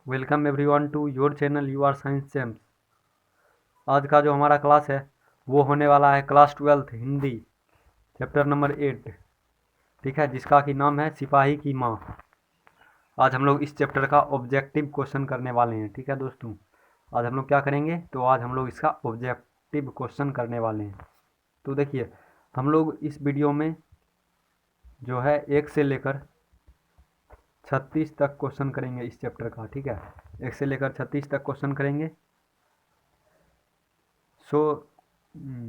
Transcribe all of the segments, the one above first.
Welcome everyone to your channel you are science champs. आज का जो हमारा क्लास है वो होने वाला है class 12th Hindi chapter number 8, ठीक है, जिसका कि नाम है सिपाही की माँ। आज हम लोग इस चैप्टर का ऑब्जेक्टिव क्वेश्चन करने वाले हैं, ठीक है दोस्तों। आज हम लोग क्या करेंगे, तो आज हम लोग इसका ऑब्जेक्टिव क्वेश्चन करने वाले हैं। तो देखिए, हम लोग इस वीडियो में जो है 1 से लेकर 36 तक क्वेश्चन करेंगे इस चैप्टर का, ठीक है। 1 से लेकर 36 तक क्वेश्चन करेंगे। सो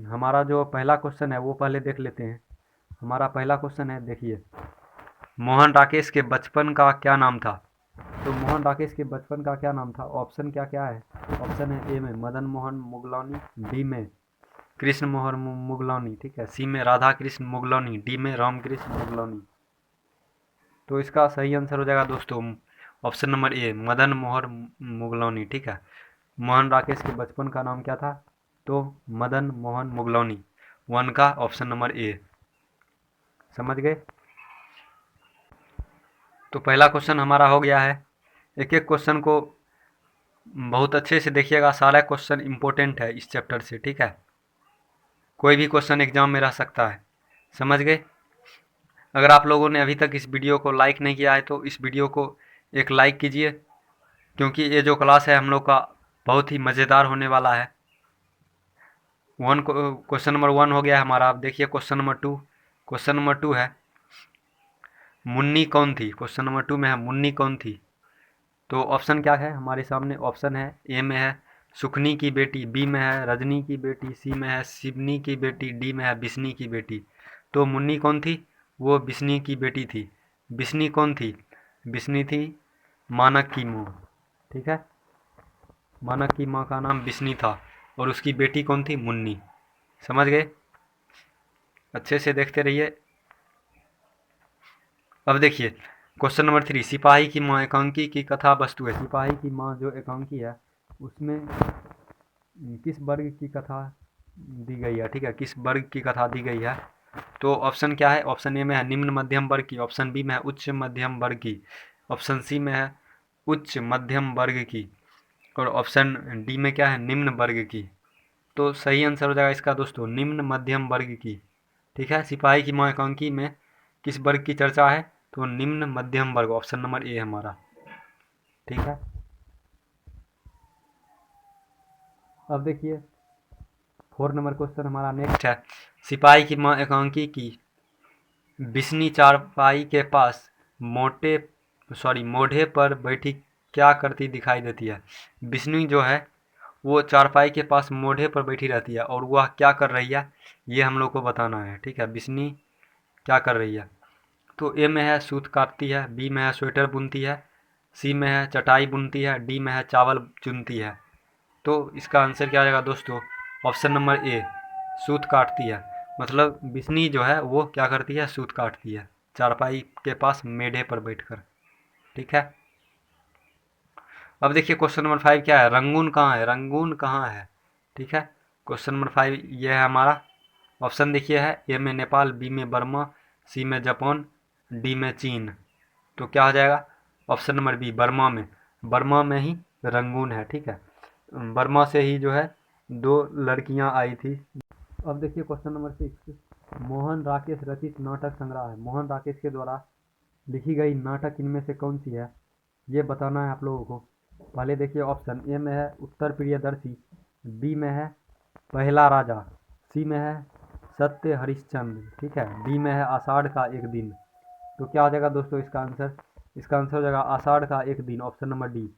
हमारा जो पहला क्वेश्चन है वो पहले देख लेते हैं। हमारा पहला क्वेश्चन है, देखिए, मोहन राकेश के बचपन का क्या नाम था। तो मोहन राकेश के बचपन का क्या नाम था, ऑप्शन क्या क्या है। ऑप्शन है ए में मदन मोहन मुगलौनी, बी में कृष्ण मोहन मुगलौनी, ठीक है, सी में राधा कृष्ण मुगलौनी, डी में रामकृष्ण मुगलौनी। तो इसका सही आंसर हो जाएगा दोस्तों option number A, Madan Mohan मुगलौनी, ठीक है। मोहन राकेश के बचपन का नाम क्या था, तो मदन मोहन मुगलौनी। 1 का ऑप्शन नंबर ए। समझ गए। तो पहला क्वेश्चन हमारा हो गया है। एक एक क्वेश्चन को बहुत अच्छे से देखिएगा, सारा क्वेश्चन इंपॉर्टेंट है इस चैप्टर से, ठीक है। कोई भी क्वेश्चन एग्जाम में रह सकता है, समझ गए। अगर आप लोगों ने अभी तक इस वीडियो को लाइक नहीं किया है तो इस वीडियो को एक लाइक कीजिए, क्योंकि ये जो क्लास है हम लोग का बहुत ही मज़ेदार होने वाला है। क्वेश्चन नंबर 1 हो गया हमारा। अब देखिए क्वेश्चन नंबर 2। क्वेश्चन नंबर 2 है, मुन्नी कौन थी। क्वेश्चन नंबर 2 में है मुन्नी कौन थी। तो ऑप्शन क्या है हमारे सामने। ऑप्शन है ए में है सुखनी की बेटी, बी में है रजनी की बेटी, सी में है शिवनी की बेटी, डी में है बिस्नी की बेटी। तो मुन्नी कौन थी, वो बिस्नी की बेटी थी। बिस्नी कौन थी, बिस्नी थी मानक की माँ, ठीक है। मानक की माँ का नाम बिस्नी था और उसकी बेटी कौन थी, मुन्नी। समझ गए, अच्छे से देखते रहिए। अब देखिए क्वेश्चन नंबर 3, सिपाही की माँ एकांकी की कथा वस्तु है। सिपाही की माँ जो एकांकी है उसमें किस वर्ग की कथा दी गई है, ठीक है, किस वर्ग की कथा दी गई है। तो ऑप्शन क्या है। ऑप्शन ए में है निम्न मध्यम वर्ग की, ऑप्शन बी में है उच्च मध्यम वर्ग की, ऑप्शन सी में है उच्च मध्यम वर्ग की, और ऑप्शन डी में क्या है, निम्न वर्ग की। तो सही आंसर हो जाएगा इसका दोस्तों निम्न मध्यम वर्ग की, ठीक है। सिपाही की माँ एकांकी में किस वर्ग की चर्चा है, तो निम्न मध्यम वर्ग, ऑप्शन नंबर ए हमारा, ठीक है। अब देखिए 4 नंबर क्वेश्चन हमारा नेक्स्ट है, सिपाही की माँ एकांकी की बिस्नी चारपाई के पास मोढ़े पर बैठी क्या करती दिखाई देती है। बिस्नी जो है वो चारपाई के पास मोढ़े पर बैठी रहती है और वह क्या कर रही है, ये हम लोग को बताना है, ठीक है। बिस्नी क्या कर रही है। तो ए में है सूत काटती है, बी में है स्वेटर बुनती है, सी में है चटाई बुनती है, डी में है चावल चुनती है। तो इसका आंसर क्या आएगा दोस्तों, ऑप्शन नंबर ए, सूत काटती है। मतलब बिस्नी जो है वो क्या करती है, सूत काटती है चारपाई के पास मेढ़े पर बैठकर, ठीक है। अब देखिए क्वेश्चन नंबर 5 क्या है, रंगून कहाँ है। रंगून कहाँ है, ठीक है। क्वेश्चन नंबर 5 ये है हमारा। ऑप्शन देखिए है ए में नेपाल, बी में बर्मा, सी में जापान, डी में चीन। तो क्या हो जाएगा, ऑप्शन नंबर बी, बर्मा में। बर्मा में ही रंगून है, ठीक है। बर्मा से ही जो है 2 लड़कियां आई थी। अब देखिए क्वेश्चन नंबर 6, मोहन राकेश रचित नाटक संग्रह है। मोहन राकेश के द्वारा लिखी गई नाटक इनमें से कौन सी है, ये बताना है आप लोगों को। पहले देखिए ऑप्शन ए में है उत्तर प्रियदर्शी, बी में है पहला राजा, सी में है सत्य हरिश्चंद्र, ठीक है, डी में है आषाढ़ का एक दिन। तो क्या हो जाएगा दोस्तों इसका आंसर। इसका आंसर हो जाएगा आषाढ़ का एक दिन, ऑप्शन नंबर डी।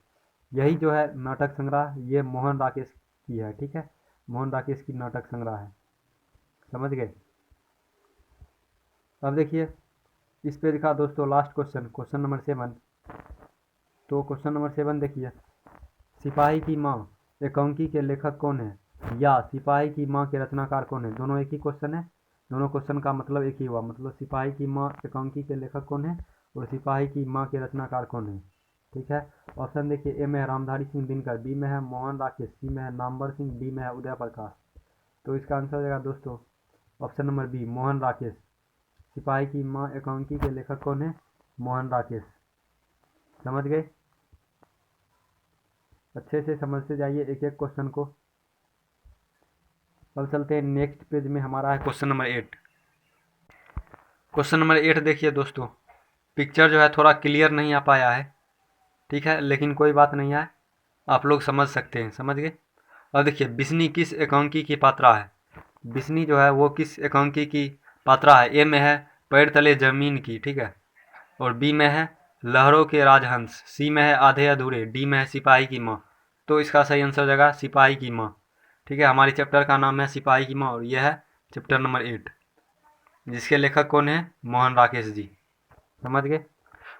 यही जो है नाटक संग्रह ये मोहन राकेश की है, ठीक है। मोहन राकेश की नाटक संग्रह है, समझ गए। अब देखिए इस पेज का दोस्तों लास्ट क्वेश्चन, क्वेश्चन नंबर 7। तो क्वेश्चन नंबर 7 देखिए, सिपाही की माँ एकांकी के लेखक कौन है, या सिपाही की माँ के रचनाकार कौन है। दोनों एक ही क्वेश्चन है, दोनों क्वेश्चन का मतलब एक ही हुआ। मतलब सिपाही की माँ एकांकी के लेखक कौन है और सिपाही की माँ के रचनाकार कौन है, ठीक है। ऑप्शन देखिए ए में है रामधारी सिंह दिनकर, बी में है मोहन राकेश, सी में है नामवर सिंह, डी में है उदय प्रकाश। तो इसका आंसर हो जाएगा दोस्तों option number B, Mohan Rakesh. सिपाही की माँ एकांकी के लेखक कौन है, मोहन राकेश। समझ गए। अच्छे से समझते जाइए एक एक क्वेश्चन को। अब चलते हैं नेक्स्ट पेज में, हमारा है क्वेश्चन नंबर 8। क्वेश्चन नंबर 8 देखिए दोस्तों, पिक्चर जो है थोड़ा क्लियर नहीं आ पाया है, ठीक है, लेकिन कोई बात नहीं है, आप लोग समझ सकते हैं, समझ गए। अब देखिए, बिस्नी किस एकांकी की पात्रा है। बिस्नी जो है वो किस एकांकी की पात्रा है। ए में है पैर तले जमीन की, ठीक है, और बी में है लहरों के राजहंस, सी में है आधे अधूरे, डी में है सिपाही की माँ। तो इसका सही आंसर हो जाएगा सिपाही की माँ, ठीक है। हमारे चैप्टर का नाम है सिपाही की माँ और यह है चैप्टर नंबर 8, जिसके लेखक कौन है, मोहन राकेश जी, समझ गए।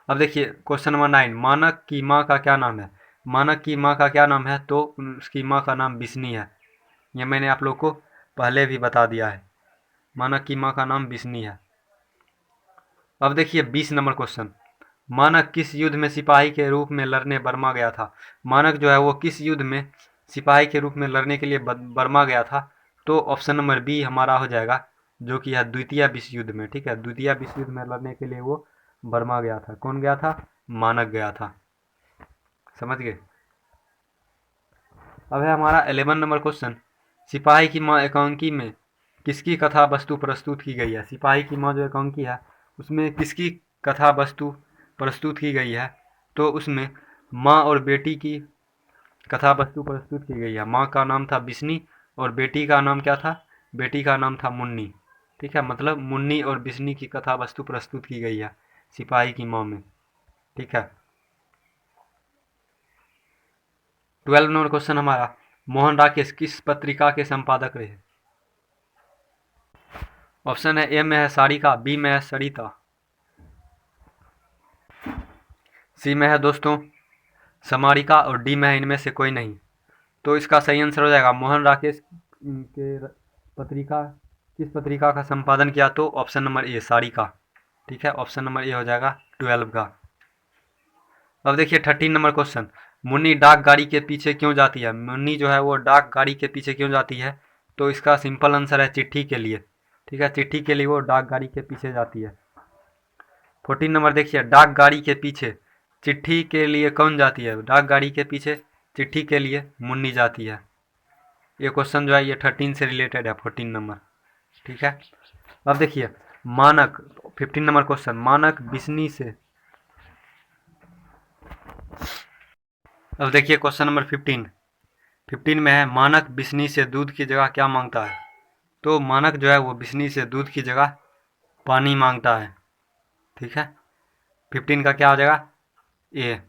अब देखिए क्वेश्चन नंबर 9, मानक की माँ का क्या नाम है। मानक की माँ का क्या नाम है, तो उसकी माँ का नाम बिस्नी है। यह मैंने आप लोग को पहले भी बता दिया है, मानक की माँ का नाम बिस्नी है। अब देखिए 20 नंबर क्वेश्चन, मानक किस युद्ध में सिपाही के रूप में लड़ने बर्मा गया था। मानक जो है वो किस युद्ध में सिपाही के रूप में लड़ने के लिए बर्मा गया था। तो ऑप्शन नंबर बी हमारा हो जाएगा, जो कि है द्वितीय विश्व युद्ध में, ठीक है। द्वितीय विश्व युद्ध में लड़ने के लिए वो बर्मा गया था। कौन गया था, मानक गया था, समझ गए। अब है हमारा 11 नंबर क्वेश्चन, सिपाही की माँ एकांकी में किसकी कथा वस्तु प्रस्तुत की गई है। सिपाही की माँ जो एकांकी है उसमें किसकी कथा वस्तु प्रस्तुत की गई है। तो उसमें माँ और बेटी की कथा वस्तु प्रस्तुत की गई है। माँ का नाम था बिस्नी और बेटी का नाम क्या था, बेटी का नाम था मुन्नी, ठीक है। मतलब मुन्नी और बिस्नी की कथा वस्तु प्रस्तुत की गई है सिपाही की माँ में, ठीक है। 12 नंबर क्वेश्चन हमारा, मोहन राकेश किस पत्रिका के संपादक रहे। ऑप्शन है ए में है सारिका, बी में है सरिता, सी में है दोस्तों समारिका और डी में है इनमें से कोई नहीं। तो इसका सही आंसर हो जाएगा मोहन राकेश के पत्रिका, किस पत्रिका का संपादन किया, तो ऑप्शन नंबर ए सारिका, ठीक है। ऑप्शन नंबर ए हो जाएगा 12 का। अब देखिए 13 नंबर क्वेश्चन, मुन्नी डाक गाड़ी के पीछे क्यों जाती है। मुन्नी जो है वो डाक गाड़ी के पीछे क्यों जाती है। तो इसका सिंपल आंसर है चिट्ठी के लिए, ठीक है। चिट्ठी के लिए वो डाक गाड़ी के पीछे जाती है। 14 नंबर देखिए, डाक गाड़ी के पीछे चिट्ठी के लिए कौन जाती है। डाक गाड़ी के पीछे चिट्ठी के लिए मुन्नी जाती है। ये क्वेश्चन जो है ये 13 से रिलेटेड है, 14 नंबर, ठीक है। अब देखिए मानक, 15 नंबर क्वेश्चन, मानक बिस्नी से, अब देखिए क्वेश्चन नंबर 15 में है मानक बिस्नी से दूध की जगह क्या मांगता है। तो मानक जो है वो बिस्नी से दूध की जगह पानी मांगता है, ठीक है। 15 का क्या हो जाएगा, ए।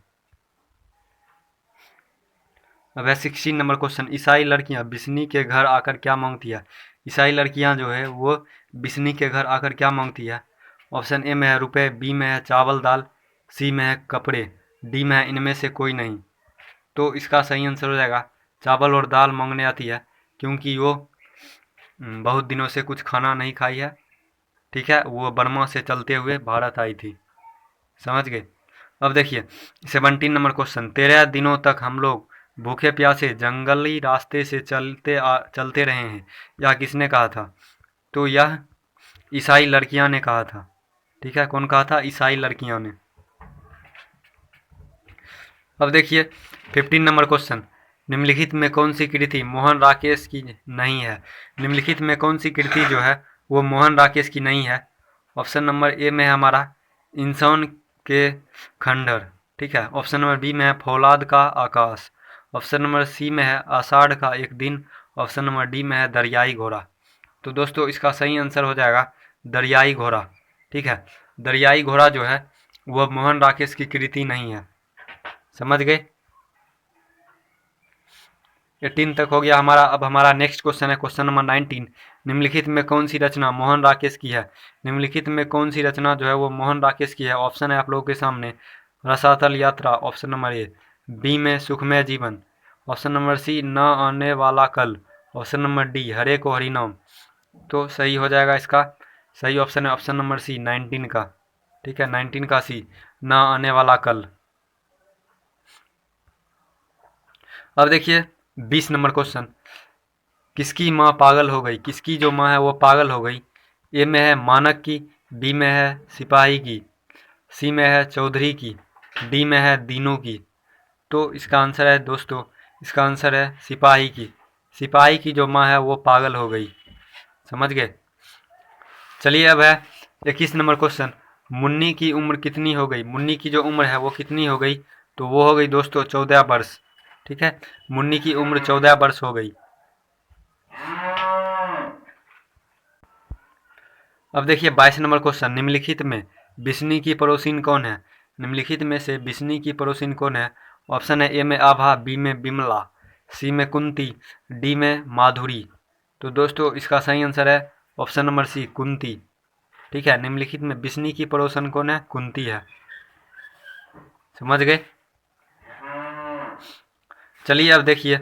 अब है 16 नंबर क्वेश्चन, ईसाई लड़कियां बिस्नी के घर आकर क्या मांगती है। ईसाई लड़कियां जो है वो बिस्नी के घर आकर क्या मांगती है। ऑप्शन ए में है रुपए, बी में है चावल दाल, सी में है कपड़े, डी में है इनमें से कोई नहीं। तो इसका सही आंसर हो जाएगा चावल और दाल मांगने आती है, क्योंकि वो बहुत दिनों से कुछ खाना नहीं खाई है, ठीक है। वो बर्मा से चलते हुए भारत आई थी, समझ गए। अब देखिए 17 नंबर क्वेश्चन, 13 दिनों तक हम लोग भूखे प्यासे जंगली रास्ते से चलते रहे हैं, यह किसने कहा था। तो यह ईसाई लड़कियां ने कहा था, ठीक है। कौन कहा था, ईसाई लड़कियां ने। अब देखिए 15 नंबर क्वेश्चन, निम्नलिखित में कौन सी कृति मोहन राकेश की नहीं है। निम्नलिखित में कौन सी कृति जो है वो मोहन राकेश की नहीं है। ऑप्शन नंबर ए में है हमारा इंसान के खंडहर, ठीक है। ऑप्शन नंबर बी में है फौलाद का आकाश, ऑप्शन नंबर सी में है आषाढ़ का एक दिन, ऑप्शन नंबर डी में है दरियाई घोड़ा। तो दोस्तों इसका सही आंसर हो जाएगा दरियाई घोड़ा, ठीक है। दरियाई घोड़ा जो है वह मोहन राकेश की कृति नहीं है, समझ गए। 18 तक हो गया हमारा। अब हमारा नेक्स्ट क्वेश्चन है क्वेश्चन नंबर 19, निम्नलिखित में कौन सी रचना मोहन राकेश की है। निम्नलिखित में कौन सी रचना जो है वो मोहन राकेश की है। ऑप्शन है आप लोगों के सामने, रसातल यात्रा ऑप्शन नंबर ए, बी में सुखमय जीवन, ऑप्शन नंबर सी न आने वाला कल, ऑप्शन नंबर डी हरे को हरिनाम। तो सही हो जाएगा, इसका सही ऑप्शन है ऑप्शन नंबर सी 19 का, ठीक है। 19 का सी, न आने वाला कल। अब देखिए 20 नंबर क्वेश्चन, किसकी माँ पागल हो गई। किसकी जो माँ है वो पागल हो गई। ए में है मानक की, बी में है सिपाही की, सी में है चौधरी की, डी में है दीनों की। तो इसका आंसर है दोस्तों इसका आंसर है सिपाही की। सिपाही की जो माँ है वो पागल हो गई। समझ गए। चलिए अब है 21 नंबर क्वेश्चन। मुन्नी की उम्र कितनी हो गई? मुन्नी की जो उम्र है वो कितनी हो गई? तो वो हो गई दोस्तों 14 वर्ष। ठीक है, मुन्नी की उम्र 14 वर्ष हो गई। अब देखिए 22 नंबर क्वेश्चन। निम्नलिखित में बिस्नी की पड़ोसिन कौन है? निम्नलिखित में से बिस्नी की पड़ोसिन कौन है? ऑप्शन है ए में आभा, बी में बिमला, सी में कुंती, डी में माधुरी। तो दोस्तों इसका सही आंसर है ऑप्शन नंबर सी, कुंती। ठीक है, निम्नलिखित में बिस्नी की पड़ोसन कौन है? कुंती है। समझ गए। चलिए अब देखिए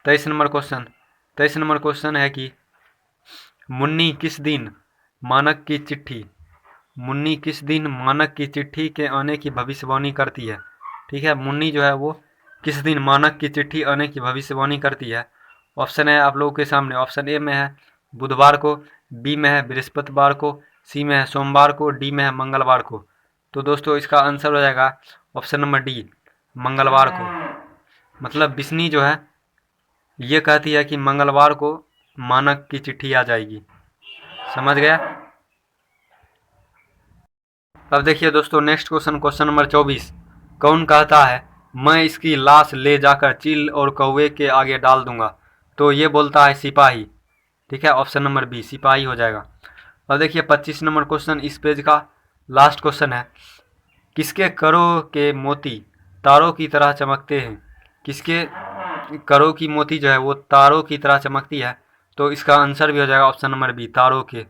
23 नंबर क्वेश्चन। 23 नंबर क्वेश्चन है कि मुन्नी किस दिन मानक की चिट्ठी, मुन्नी किस दिन मानक की चिट्ठी के आने की भविष्यवाणी करती है? ठीक है, मुन्नी जो है वो किस दिन मानक की चिट्ठी आने की भविष्यवाणी करती है? ऑप्शन है आप लोगों के सामने। ऑप्शन ए में है बुधवार को, बी में है बृहस्पतिवार को, सी में है सोमवार को, डी में है मंगलवार को। तो दोस्तों इसका आंसर हो जाएगा ऑप्शन नंबर डी, मंगलवार को। मतलब बिस्नी जो है ये कहती है कि मंगलवार को मानक की चिट्ठी आ जाएगी। समझ गया। अब देखिए दोस्तों नेक्स्ट क्वेश्चन, क्वेश्चन नंबर 24। कौन कहता है मैं इसकी लाश ले जाकर चील और कौवे के आगे डाल दूंगा? तो ये बोलता है सिपाही। ठीक है, ऑप्शन नंबर बी, सिपाही हो जाएगा। अब देखिए 25 नंबर क्वेश्चन, इस पेज का लास्ट क्वेश्चन है। किसके करों के मोती तारों की तरह चमकते हैं? किसके करों की मोती जो है वो तारों की तरह चमकती है? तो इसका आंसर भी हो जाएगा ऑप्शन नंबर बी, तारों के।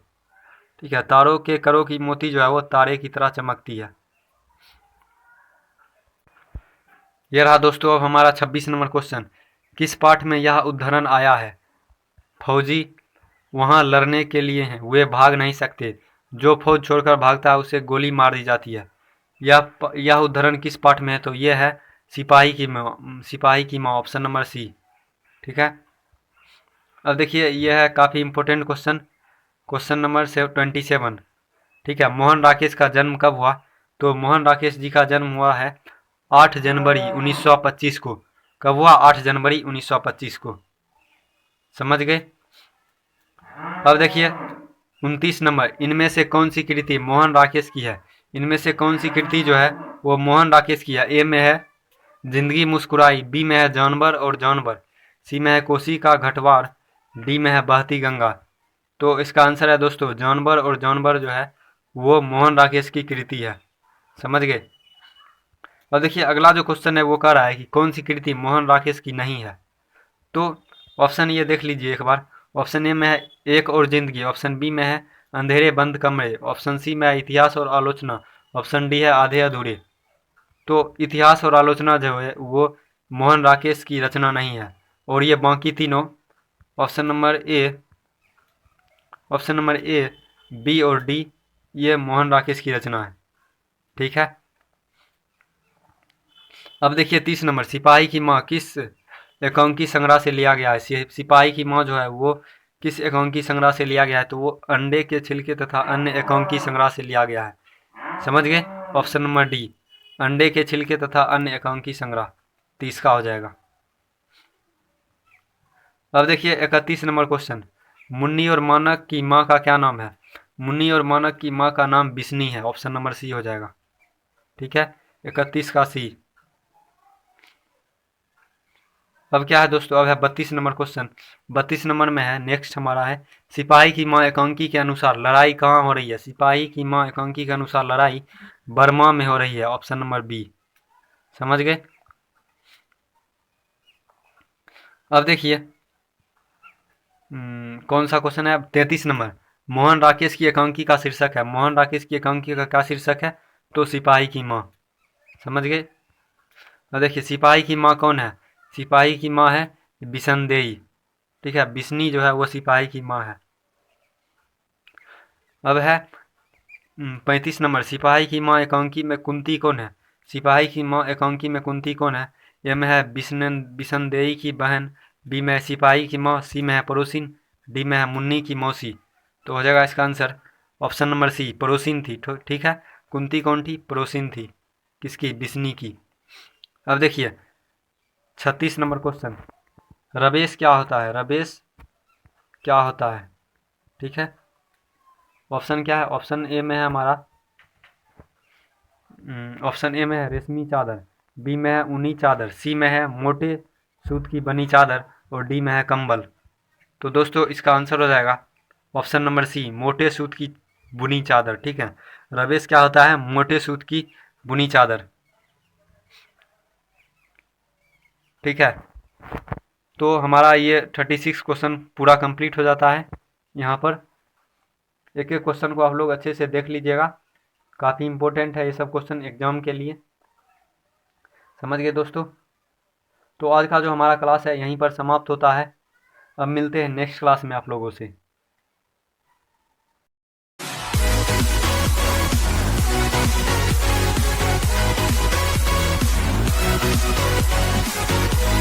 ठीक है, तारों के करों की मोती जो है वो तारे की तरह चमकती है। यह रहा दोस्तों अब हमारा 26 नंबर क्वेश्चन। किस पाठ में यह उदाहरण आया है? फौजी वहां लड़ने के लिए हैं, वे भाग नहीं सकते, जो फौज छोड़कर भागता है उसे गोली मार दी जाती है। यह उदाहरण किस पाठ में है? तो यह है सिपाही की माँ, सिपाही की माँ, ऑप्शन नंबर सी। ठीक है। अब देखिए यह है काफ़ी इंपॉर्टेंट क्वेश्चन, क्वेश्चन नंबर 27। ठीक है, मोहन राकेश का जन्म कब हुआ? तो मोहन राकेश जी का जन्म हुआ है 8 जनवरी 1925 को। कब हुआ? 8 जनवरी 1925 को। समझ गए। अब देखिए 29 नंबर। इनमें से कौन सी कृति मोहन राकेश की है? इनमें से कौन सी कृति जो है वो मोहन राकेश की है? ए में है जिंदगी मुस्कुराई, बी में है जानवर और जानवर, सी में है कोसी का घटवार, डी में है बहती गंगा। तो इसका आंसर है दोस्तों जानवर और जानवर जो है वो मोहन राकेश की कृति है। समझ गए। और देखिए अगला जो क्वेश्चन है वो कह रहा है कि कौन सी कृति मोहन राकेश की नहीं है? तो ऑप्शन ये देख लीजिए एक बार। ऑप्शन ए में है एक और जिंदगी, ऑप्शन बी में है अंधेरे बंद कमरे, ऑप्शन सी में है इतिहास और आलोचना, ऑप्शन डी है आधे अधूरे। तो इतिहास और आलोचना जो है वो मोहन राकेश की रचना नहीं है, और ये बाकी तीनों ऑप्शन नंबर ए, बी और डी ये मोहन राकेश की रचना है। ठीक है। अब देखिए 30 नंबर। सिपाही की माँ किस एकांकी संग्रह से लिया गया है? सिपाही की माँ जो है वो किस एकांकी संग्रह से लिया गया है? तो वो अंडे के छिलके तथा अन्य एकांकी संग्रह से लिया गया है। समझ गए। ऑप्शन नंबर डी, अंडे के छिलके तथा अन्य एकांकी संग्रह, 30 का हो जाएगा। अब देखिए 31 नंबर क्वेश्चन। मुन्नी और मानक की माँ का क्या नाम है? मुन्नी और मानक की माँ का नाम बिस्नी है, ऑप्शन नंबर सी हो जाएगा। ठीक है, 31 का सी। अब क्या है दोस्तों, अब है 32 नंबर क्वेश्चन। 32 नंबर में है नेक्स्ट हमारा है सिपाही की माँ एकांकी के अनुसार लड़ाई कहाँ हो रही है? सिपाही की माँ एकांकी के अनुसार लड़ाई बर्मा में हो रही है, ऑप्शन नंबर बी। समझ गए। अब देखिए कौन सा क्वेश्चन है? 33 नंबर। मोहन राकेश की एकांकी का शीर्षक है, मोहन राकेश की एकांकी का क्या शीर्षक है? तो सिपाही की माँ। समझ गए। अब देखिए सिपाही की माँ कौन है? सिपाही की माँ है बिसनदेई। ठीक है, बिस्नी जो है वो सिपाही की माँ है। अब है 35 नंबर। सिपाही की माँ एकांकी में कुंती कौन है? सिपाही की माँ एकांकी में कुंती कौन है? ए में है बिसनदेई की बहन, बी में है सिपाही की माँ, सी में है पड़ोसिन, डी में है मुन्नी की मौसी। तो हो जाएगा इसका आंसर ऑप्शन नंबर सी, पड़ोसिन थी। ठीक है, कुंती कौन थी? पड़ोसिन थी। किसकी? बिस्नी की। अब देखिए 36 नंबर क्वेश्चन, रवेश क्या होता है? रवेश क्या होता है? ठीक है, ऑप्शन क्या है? ऑप्शन ए में है हमारा, ऑप्शन ए में है रेशमी चादर, बी में है ऊनी चादर, सी में है मोटे सूत की बनी चादर और डी में है कंबल। तो दोस्तों इसका आंसर हो जाएगा ऑप्शन नंबर सी, मोटे सूत की बुनी चादर। ठीक है, रवेश क्या होता है? मोटे सूत की बुनी चादर। ठीक है, तो हमारा ये 36 क्वेश्चन पूरा कंप्लीट हो जाता है। यहाँ पर एक एक क्वेश्चन को आप लोग अच्छे से देख लीजिएगा, काफ़ी इंपॉर्टेंट है ये सब क्वेश्चन एग्जाम के लिए। समझ गए दोस्तों? तो आज का जो हमारा क्लास है यहीं पर समाप्त होता है। अब मिलते हैं नेक्स्ट क्लास में आप लोगों से।